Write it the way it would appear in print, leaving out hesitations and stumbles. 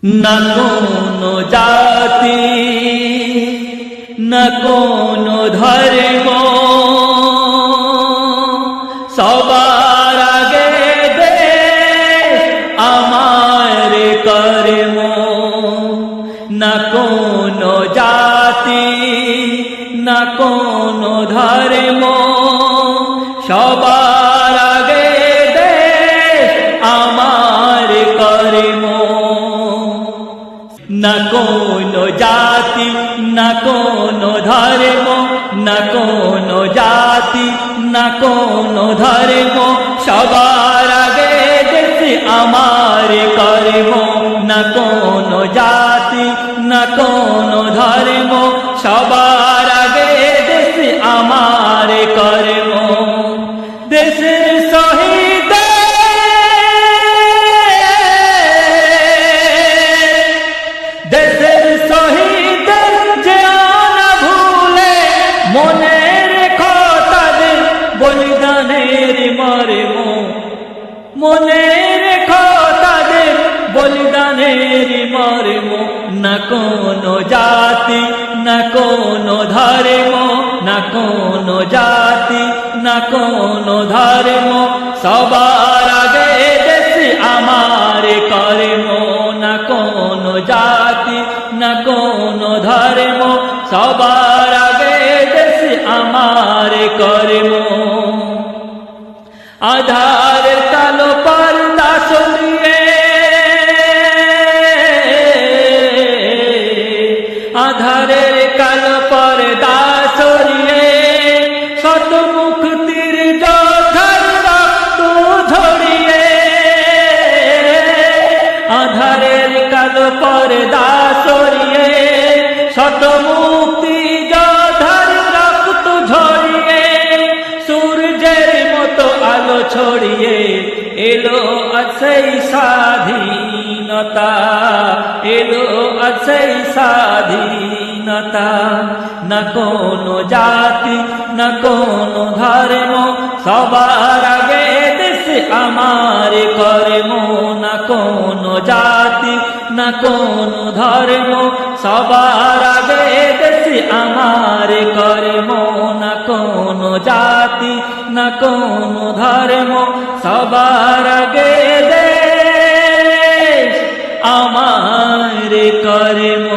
না কোনো জাতি না কোনো ধর্ম, সবার আগে দেশ আমার কর্ম। না কোনো জাতি না কোনো ধর্ম, সবার আগে দেশ আমার কর্ম। না কোনো জাতি না কোনো ধর্ম, না কোনো জাতি না কোনো ধর্ম, সবার আগে দেশ আমার কর্ম। না কোনো জাতি না কোনো ধর্ম, সবার আগে দেশ আমার কর্ম। দেশের শহীদ দেশের শহীদ যেন ভুলে, মনে রেখো তাদের বলিদানের মর্ম। মনে রেখো তাদের বলিদানের মর্ম। না কোনো জাতি না কোনো ধর্ম, না কোনো জাতি না কোনো ধর্ম, সবার আগে দেশ আমার কর্ম। না কোনো জাতি না কোনো ধর্ম, সবার আগে দেশ আমার কর্ম। আধার কালো পর্দা সরিয়ে, আধারের কালো পর্দা সরিয়ে, শত মুক্তির যোদ্ধার রক্ত ঝরিয়ে। আধারের কালো পর্দা সরিয়ে, শত মুক্তি যোদ্ধার রক্ত ঝরিয়ে, সূর্যের মতো আলো ছড়িয়ে এলো আজ সেই স্বাধীনতা। এলো আজ সেই স্বাধীনতা। না কোনো জাতি না কোনো ধর্ম, সবার আগে দেশ আমার কর্ম। না কোনো জাতি না কোনো ধর্ম, সবার আগে দেশ আমার কর্ম। না কোনো জাতি না কোনো ধর্ম, সবার আগে দেশ আমার কর্ম।